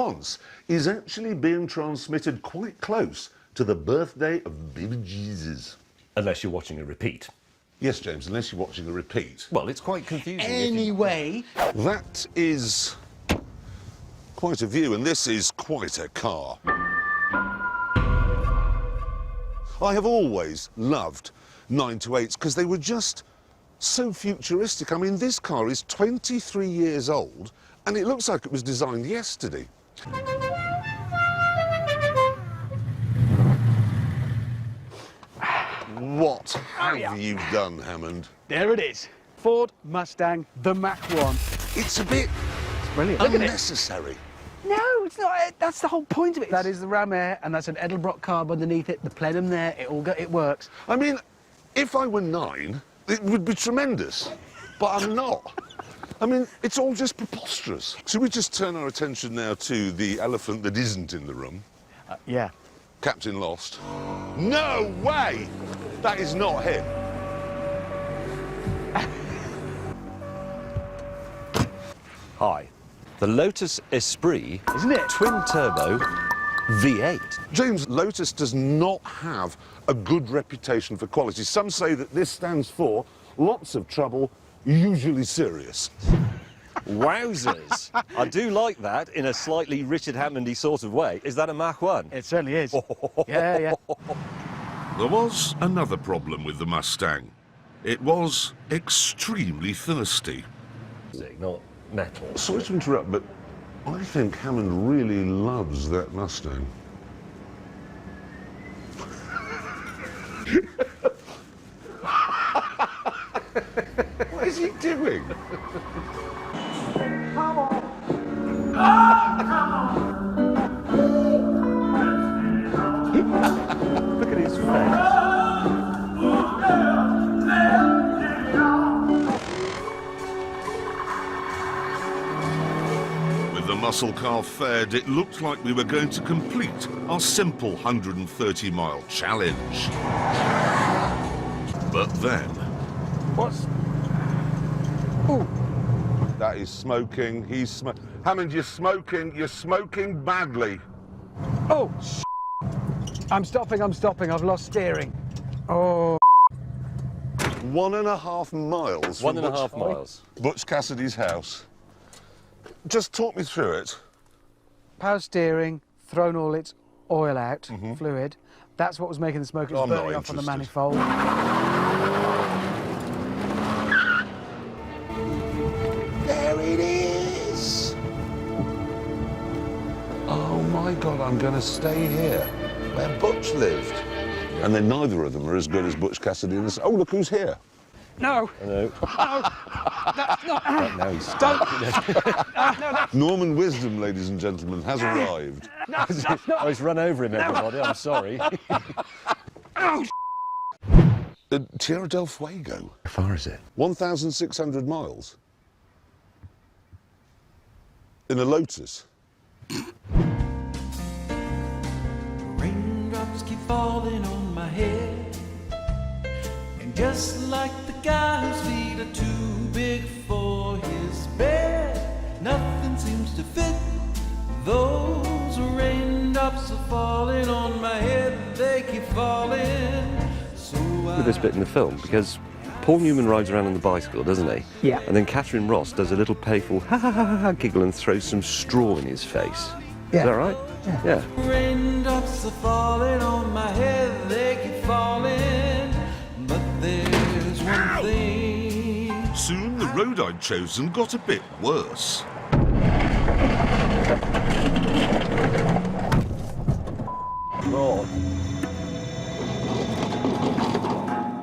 France is actually being transmitted quite close to the birthday of baby Jesus. Unless you're watching a repeat. Yes, James, unless you're watching a repeat. Well, it's quite confusing. Anyway... That is quite a view, and this is quite a car. I have always loved 928s because they were just so futuristic. I mean, this car is 23 years old, and it looks like it was designed yesterday. What have you done, Hammond? There it is. Ford Mustang, the Mach 1. It's a bit Brilliant. unnecessary. No, it's not. That's the whole point of it. That is the Ram Air, and that's an Edelbrock carb underneath it. The plenum there, it works. I mean, if I were 9, it would be tremendous, but I'm not. I mean, it's all just preposterous. Should we just turn our attention now to the elephant that isn't in the room? Yeah. Captain Lost. No way! That is not him. Hi. The Lotus Esprit, Isn't it? twin-turbo V8. James, Lotus does not have a good reputation for quality. Some say that this stands for lots of trouble, usually serious. Wowzers. I do like that in a slightly Richard Hammondy sort of way. Is that a Mach 1? It certainly is. Yeah. There was another problem with the Mustang. It was extremely thirsty. Not metal. Sorry to interrupt, but I think Hammond really loves that Mustang. What is he doing? Come on. Look at his face. With the muscle car fed, it looked like we were going to complete our simple 130-mile challenge. But then... What's... Ooh. That is smoking. He's smoking. Hammond, you're smoking badly. Oh, I'm stopping. I've lost steering. Oh. 1.5 miles. from 1.5 miles. Butch Cassidy's house. Just talk me through it. Power steering, thrown all its oil out, fluid. That's what was making the smoke. It was I'm not burning off on the interested. manifold. There it is. Oh my God, I'm going to stay here, where Butch lived. And then neither of them are as good as Butch Cassidy and this. Oh, look who's here. No. No. No. That's not. Now he's stuck. Norman Wisdom, ladies and gentlemen, has arrived. No, that's not. Oh, he's run over him, everybody. I'm sorry. Oh, Tierra del Fuego. How far is it? 1,600 miles. In a Lotus. Raindrops keep falling on my head, and just like the guy whose feet are too big for his bed, nothing seems to fit. Those raindrops are falling on my head, they keep falling. So With this bit in the film, because Paul Newman rides around on the bicycle, doesn't he? Yeah. And then Catherine Ross does a little playful ha ha ha ha ha giggle and throws some straw in his face. Yeah. Is that right? Yeah. raindrops are falling on my head, they keep falling. But there's one thing. Soon the road I'd chosen got a bit worse. Oh.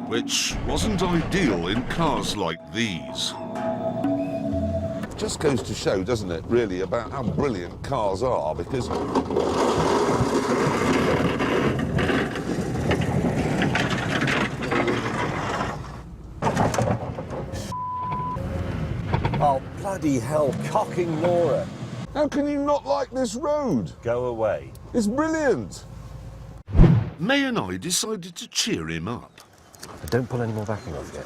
Which wasn't ideal in cars like these. Just goes to show, doesn't it, really, about how brilliant cars are, because... Oh, bloody hell, cocking Laura. How can you not like this road? Go away. It's brilliant. May and I decided to cheer him up. Don't pull any more backing off yet.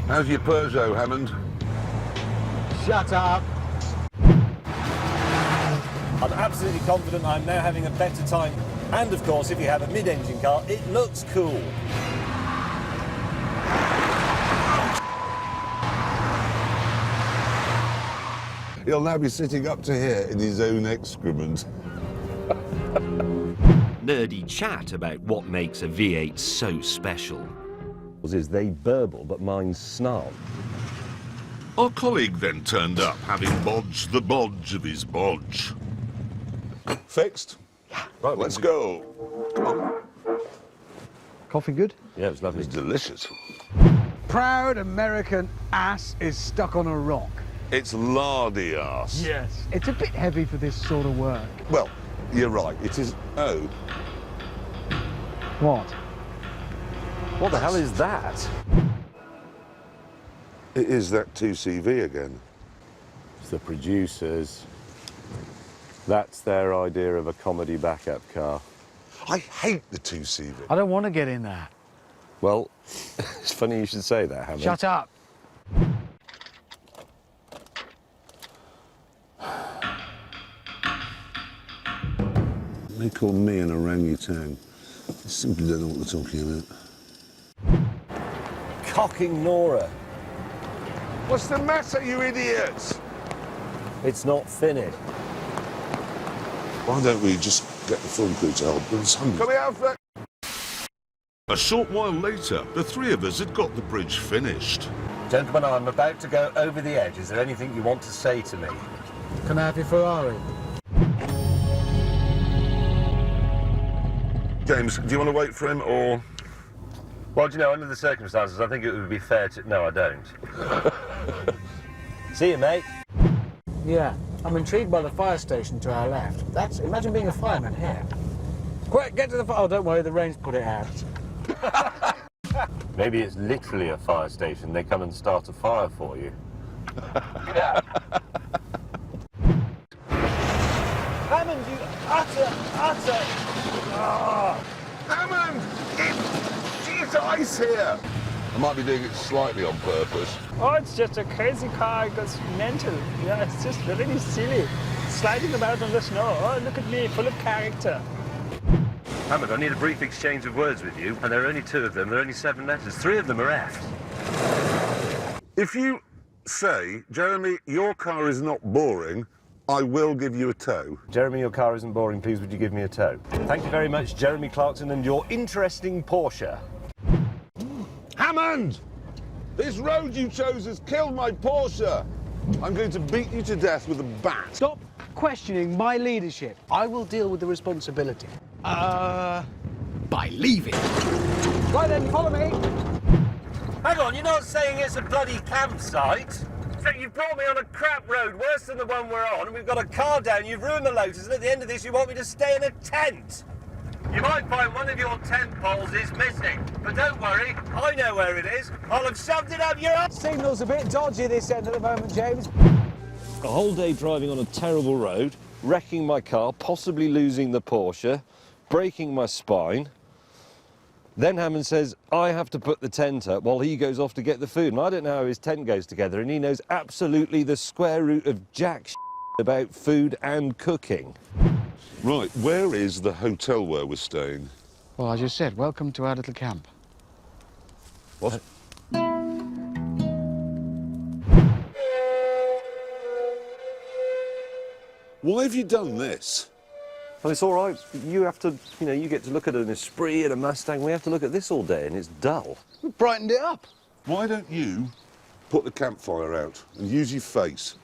How's your Peugeot, Hammond? shut up. I'm absolutely confident I'm now having a better time. And of course, if you have a mid-engine car, it looks cool. He'll now be sitting up to here in his own excrement. Nerdy chat about what makes a V8 so special. Is they burble, but mine's snarl. Our colleague then turned up, having bodged the bodge of his bodge. Fixed? Yeah. Right, let's go. Come on. Coffee good? Yeah, it was lovely. It's delicious. Proud American ass is stuck on a rock. It's lardy ass. Yes. It's a bit heavy for this sort of work. Well, you're right. It is. Oh. What? What the hell is that? It is that 2CV again. It's the producers. That's their idea of a comedy backup car. I hate the 2CV. I don't want to get in there. Well, it's funny you should say that, Hammond. Shut up. They call me an orangutan. I simply don't know what they're talking about. Cocking Nora. What's the matter, you idiots? It's not finished. Why don't we just get the film crew to help us? Coming out for... A short while later, the three of us had got the bridge finished. Gentlemen, I'm about to go over the edge. Is there anything you want to say to me? Can I have your Ferrari? James, do you want to wait for him, or...? Well, do you know, under the circumstances, I think it would be fair to... No, I don't. See you, mate. Yeah. I'm intrigued by the fire station to our left. Imagine being a fireman here. Quick, get to the fire. Oh, don't worry, the rain's put it out. Maybe it's literally a fire station. They come and start a fire for you. Hammond, you utter... Ah! Hammond! It's ice here! I might be doing it slightly on purpose. Oh, it's just a crazy car. It goes mental. Yeah, it's just really silly. Sliding about on the snow. Oh, look at me, full of character. Hammond, I need a brief exchange of words with you, and there are only 2 of them. There are only 7 letters. 3 of them are F's. If you say, Jeremy, your car is not boring, I will give you a tow. Jeremy, your car isn't boring. Please, would you give me a tow? Thank you very much, Jeremy Clarkson, and your interesting Porsche. Hammond! This road you chose has killed my Porsche. I'm going to beat you to death with a bat. Stop questioning my leadership. I will deal with the responsibility. By leaving. Right then, follow me. Hang on, you're not saying it's a bloody campsite? So you've brought me on a crap road, worse than the one we're on, and we've got a car down, you've ruined the Lotus, and at the end of this you want me to stay in a tent. You might find one of your tent poles is missing, but don't worry, I know where it is. I'll have shoved it up your ass. Signal's a bit dodgy this end at the moment, James. A whole day driving on a terrible road, wrecking my car, possibly losing the Porsche, breaking my spine. Then Hammond says, I have to put the tent up while he goes off to get the food. And I don't know how his tent goes together, and he knows absolutely the square root of jack about food and cooking. Right, where is the hotel where we're staying? Well, I just said, welcome to our little camp. What? Why have you done this? Well, it's all right. You have to, you get to look at an Esprit and a Mustang. We have to look at this all day, and it's dull. We brightened it up. Why don't you put the campfire out and use your face?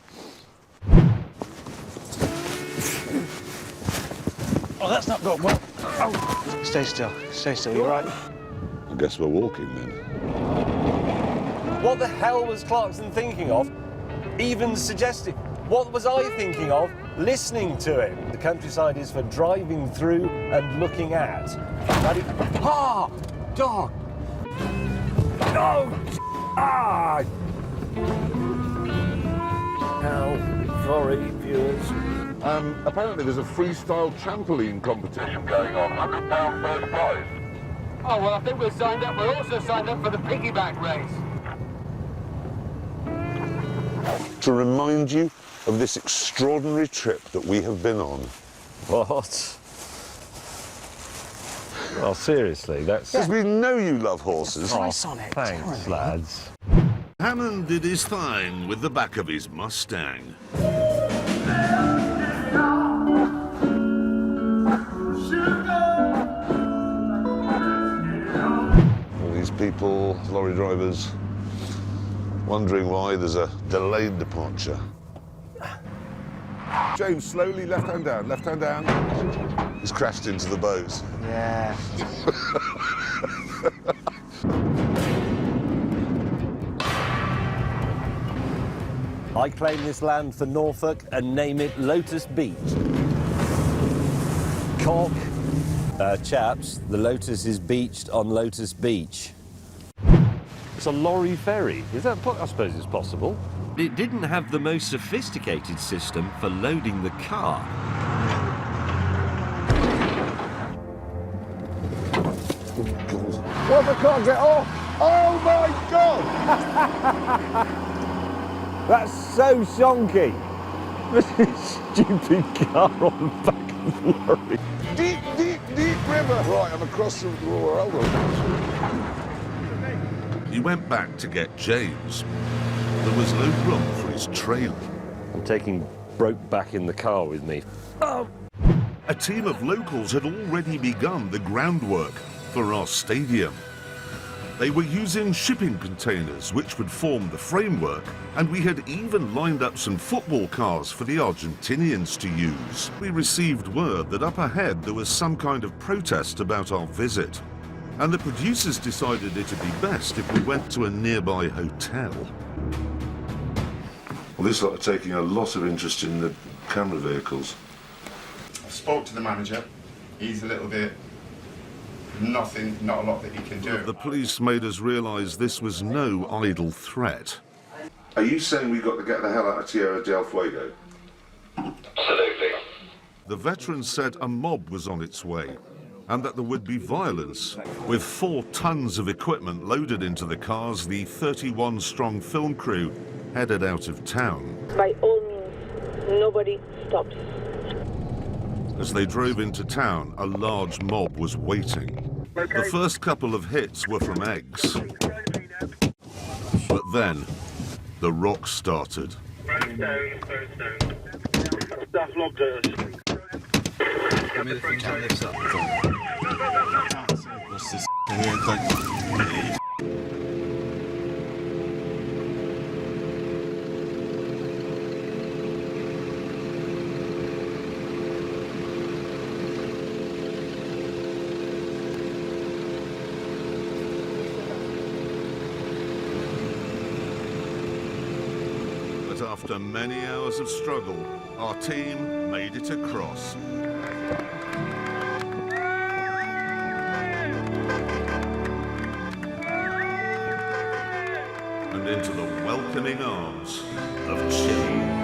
Oh, that's not gone well. Oh, stay still. Stay still. You're right. I guess we're walking then. What the hell was Clarkson thinking of? Even suggesting. What was I thinking of? Listening to him. The countryside is for driving through and looking at. Ah! Dog! No! Ah! Ow. Sorry, viewers. Apparently there's a freestyle trampoline competition going on. £100 first prize. Oh, well, I think we're signed up. We're also signed up for the piggyback race. to remind you of this extraordinary trip that we have been on. What? Oh, seriously, that's... Because we know you love horses. Price on it. Thanks, lads. Hammond did his thing with the back of his Mustang. All these people, lorry drivers, wondering why there's a delayed departure. James, slowly, left hand down, left hand down. He's crashed into the boat. Yeah. I claim this land for Norfolk and name it Lotus Beach. Cock. Chaps, the Lotus is beached on Lotus Beach. It's a lorry ferry. Is that? I suppose it's possible. It didn't have the most sophisticated system for loading the car. What if I can't get off? Oh my God! That's so shonky. This stupid car on the back of the lorry. Deep, deep, deep river. Right, I'm across the road. He went back to get James. There was no room for his trailer. I'm taking Broke back in the car with me. A team of locals had already begun the groundwork for our stadium. They were using shipping containers which would form the framework, and we had even lined up some football cars for the Argentinians to use. We received word that up ahead there was some kind of protest about our visit, and the producers decided it'd be best if we went to a nearby hotel. Well, this lot are taking a lot of interest in the camera vehicles. I spoke to the manager. He's a little bit... not a lot that he can do. The police made us realise this was no idle threat. Are you saying we've got to get the hell out of Tierra del Fuego? Absolutely. The veteran said a mob was on its way and that there would be violence. With 4 tons of equipment loaded into the cars, the 31-strong film crew headed out of town. By all means, nobody stops. As they drove into town, a large mob was waiting. The first couple of hits were from eggs. But then, the rock started. Stuff logged at us. Give me the thing that lifts up. What's this here? But after many hours of struggle, our team made it across. And into the welcoming arms of Chile.